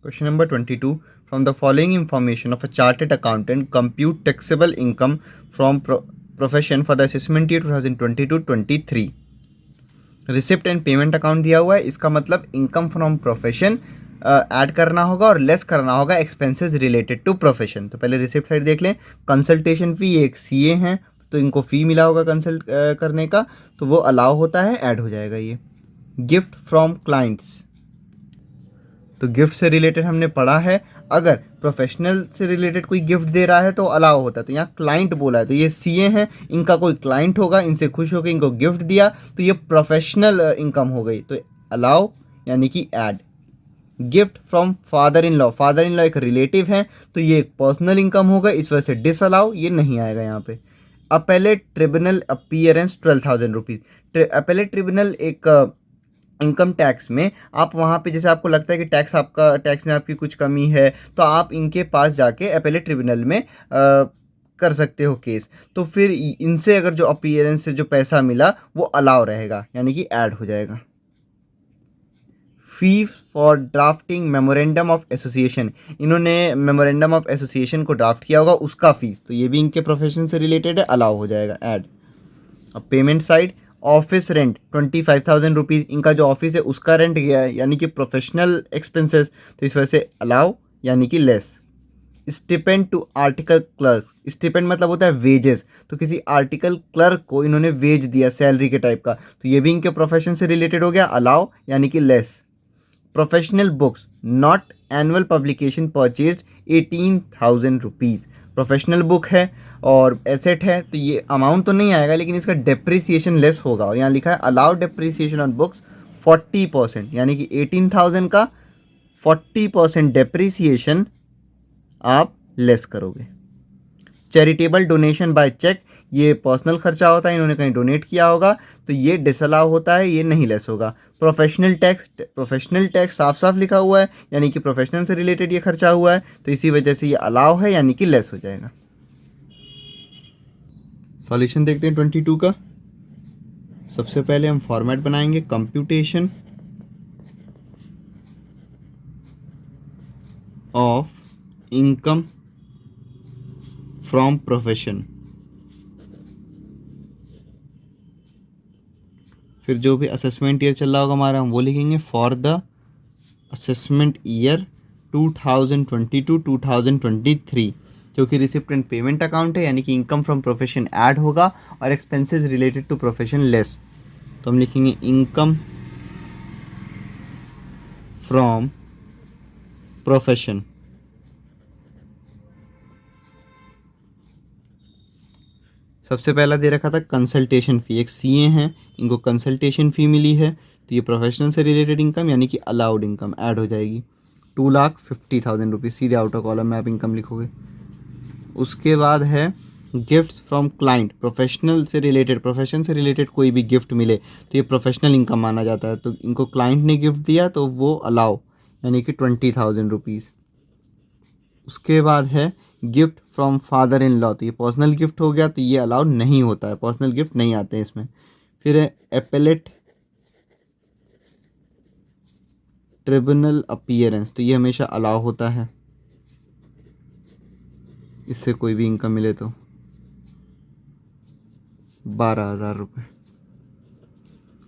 Question number 22. From the following information of a chartered accountant, compute taxable income from profession for the assessment year 2022-23. Receipt and payment account दिया हुआ है, इसका मतलब income from profession add करना होगा और less करना होगा एक्सपेंसेस रिलेटेड टू प्रोफेशन। तो पहले रिसिप्ट साइड देख लें। कंसल्टेशन फ़ी, एक सीए हैं तो इनको फ़ी मिला होगा कंसल्ट करने का, तो वो अलाउ होता है, ऐड हो जाएगा ये। गिफ्ट फ्रॉम क्लाइंट्स, तो गिफ्ट से रिलेटेड हमने पढ़ा है, अगर प्रोफेशनल से रिलेटेड कोई गिफ्ट दे रहा है तो अलाउ होता है। तो यहाँ क्लाइंट बोला है, तो ये सीए हैं, इनका कोई क्लाइंट होगा, इनसे खुश होकर इनको गिफ्ट दिया, तो ये प्रोफेशनल इनकम हो गई, तो अलाउ यानी कि add. Gift from father in law, father in law एक रिलेटिव है, तो ये एक पर्सनल इनकम होगा, इस वजह से डिसअलाउ, ये नहीं आएगा यहाँ पे। Appellate tribunal appearance 12,000 rupees. Appellate tribunal एक इनकम टैक्स में आप वहाँ पे जैसे आपको लगता है कि टैक्स में आपकी कुछ कमी है, तो आप इनके पास जाके अपेलेट ट्रिब्यूनल में कर सकते हो केस। तो फिर इनसे अगर जो अपीयरेंस से जो पैसा मिला वो अलाउ रहेगा, यानी कि ऐड हो जाएगा। Fees for drafting memorandum of association, इन्होंने मेमोरेंडम ऑफ एसोसिएशन को ड्राफ्ट किया होगा, उसका फीस, तो ये भी इनके प्रोफेशन से रिलेटेड है, अलाउ हो जाएगा, ऐड। अब payment side, office rent 25,000 rupees, इनका जो ऑफिस है उसका रेंट गया है, यानी कि प्रोफेशनल एक्सपेंसेस, तो इस वजह से अलाउ यानी कि less. Stipend to article clerk, stipend मतलब होता है वेजेस, तो किसी आर्टिकल क्लर्क को इन्होंने वेज दिया सैलरी के टाइप का, तो ये भी इनके प्रोफेशन से रिलेटेड हो गया, अलाउ यानी कि less. Professional books not annual publication purchased 18,000 rupees, professional book है और एसेट है, तो ये अमाउंट तो नहीं आएगा लेकिन इसका डेप्रिसिएशन लेस होगा, और यहाँ लिखा है अलाउ डेप्रिसिएशन ऑन बुक्स 40%, यानी कि 18,000 का 40% डेप्रिसिएशन आप लेस करोगे। चैरिटेबल डोनेशन बाय चेक, ये पर्सनल खर्चा होता है, इन्होंने कहीं डोनेट किया होगा, तो ये डिसअलाउ होता है, ये नहीं लेस होगा। प्रोफेशनल टैक्स साफ साफ लिखा हुआ है, यानी कि प्रोफेशनल से रिलेटेड ये खर्चा हुआ है, तो इसी वजह से ये अलाउ है, यानी कि लेस हो जाएगा। सॉल्यूशन देखते हैं 22 का। सबसे पहले हम फॉर्मेट बनाएंगे, computation of income from profession, फिर जो भी असेसमेंट ईयर चल रहा होगा हमारा हम वो लिखेंगे, फॉर द असेसमेंट ईयर 2022-2023, क्योंकि रिसिप्ट एंड पेमेंट अकाउंट है, यानी कि इनकम फ्रॉम प्रोफेशन ऐड होगा और expenses related to profession less, तो हम लिखेंगे इनकम फ्रॉम प्रोफेशन। सबसे पहला दे रखा था कंसल्टेशन फ़ी, एक सीए हैं, इनको कंसल्टेशन फ़ी मिली है, तो ये प्रोफेशनल से रिलेटेड इनकम यानी कि अलाउड इनकम ऐड हो जाएगी। 2,50,000 रुपीज़, सीधे आउटर कॉलम में आप इनकम लिखोगे। उसके बाद है गिफ्ट्स फ्रॉम क्लाइंट, प्रोफेशनल से रिलेटेड, प्रोफेशन से रिलेटेड कोई भी गिफ्ट मिले तो ये प्रोफेशनल इनकम माना जाता है, तो इनको क्लाइंट ने गिफ्ट दिया तो वो अलाउ, यानी कि 20,000 रुपीज़। उसके बाद है gift from father in law, तो ये पर्सनल गिफ्ट हो गया, तो ये अलाउ नहीं होता है, पर्सनल गिफ्ट नहीं आते हैं इसमें। फिर है एपेलेट ट्रिब्यूनल अपीयरेंस, तो ये हमेशा अलाउ होता है, इससे कोई भी इनकम मिले तो 12,000 रुपये।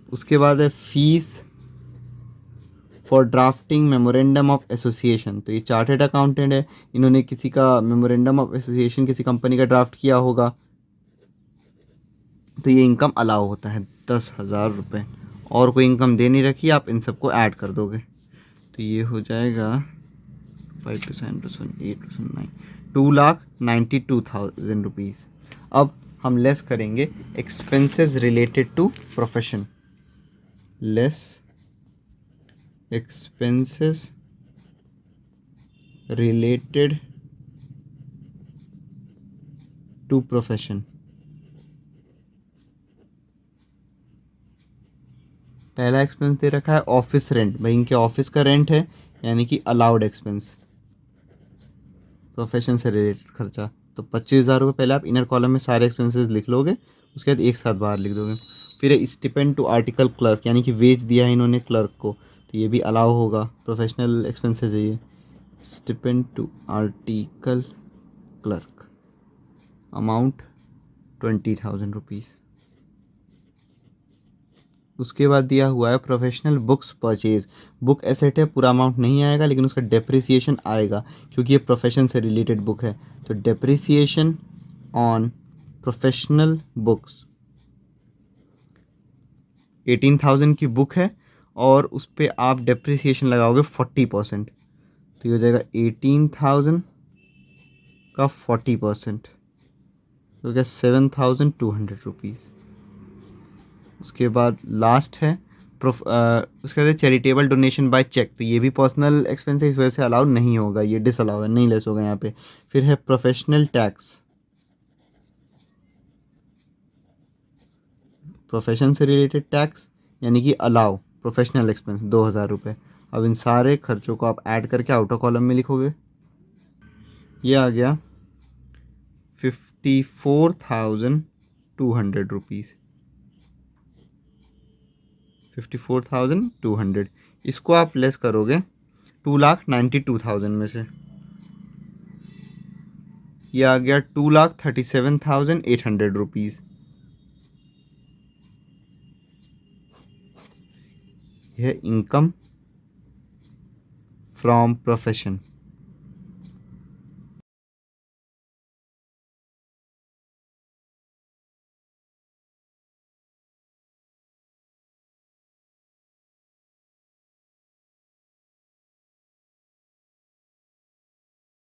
उसके बाद है fees for drafting memorandum of association, तो ये चार्टेड अकाउंटेंट है, इन्होंने किसी का मेमोरेंडम ऑफ एसोसिएशन किसी कंपनी का ड्राफ्ट किया होगा, तो ये इनकम अलाउ होता है 10,000 रुपये। और कोई इनकम दे नहीं रखी, आप इन सबको ऐड कर दोगे, तो ये हो जाएगा 5 + 7 + 1 8 + 9 2,92,000 रुपीज़। अब हम लेस करेंगे expenses related to profession, less expenses related to profession. पहला एक्सपेंस दे रखा है ऑफिस रेंट, भाई इनके ऑफिस का रेंट है, यानी कि अलाउड एक्सपेंस, प्रोफेशन से रिलेटेड खर्चा, तो 25,000 रुपये पहले आप इनर कॉलम में सारे एक्सपेंसेस लिख लोगे, उसके बाद एक साथ बाहर लिख दोगे। फिर है स्टिपेंड टू आर्टिकल क्लर्क, यानी कि वेज दिया है इन्होंने क्लर्क को, तो ये भी अलाउ होगा, प्रोफेशनल एक्सपेंसेस है ये। Stipend to article clerk, amount 20,000 rupees. उसके बाद दिया हुआ है professional books purchase. Book asset है, पूरा अमाउंट नहीं आएगा लेकिन उसका डेप्रिसिएशन आएगा क्योंकि ये प्रोफेशन से रिलेटेड बुक है। तो डेप्रिसिएशन ऑन प्रोफेशनल बुक्स 18,000 की बुक है और उस पर आप डेप्रिसिएशन लगाओगे 40%, तो ये हो जाएगा 18,000 का 40%, तो क्या 7,200 रुपीज़। उसके बाद लास्ट है उसके बाद चैरिटेबल डोनेशन बाय चेक, तो ये भी पर्सनल एक्सपेंस इस वजह से अलाउ नहीं होगा, ये डिसअलाउ है, नहीं लेस होगा यहाँ पे। फिर है प्रोफेशनल टैक्स, प्रोफेशन से रिलेटेड टैक्स यानी कि अलाउ प्रोफेशनल एक्सपेंस 2,000 रुपये। अब इन सारे खर्चों को आप ऐड करके आउटर कॉलम में लिखोगे। ये आ गया 54,200 रुपीज़, 54,200। इसको आप लेस करोगे 2,92,000 में से, ये आ गया 2,37,800 रुपीज़। यह इनकम फ्रॉम प्रोफेशन।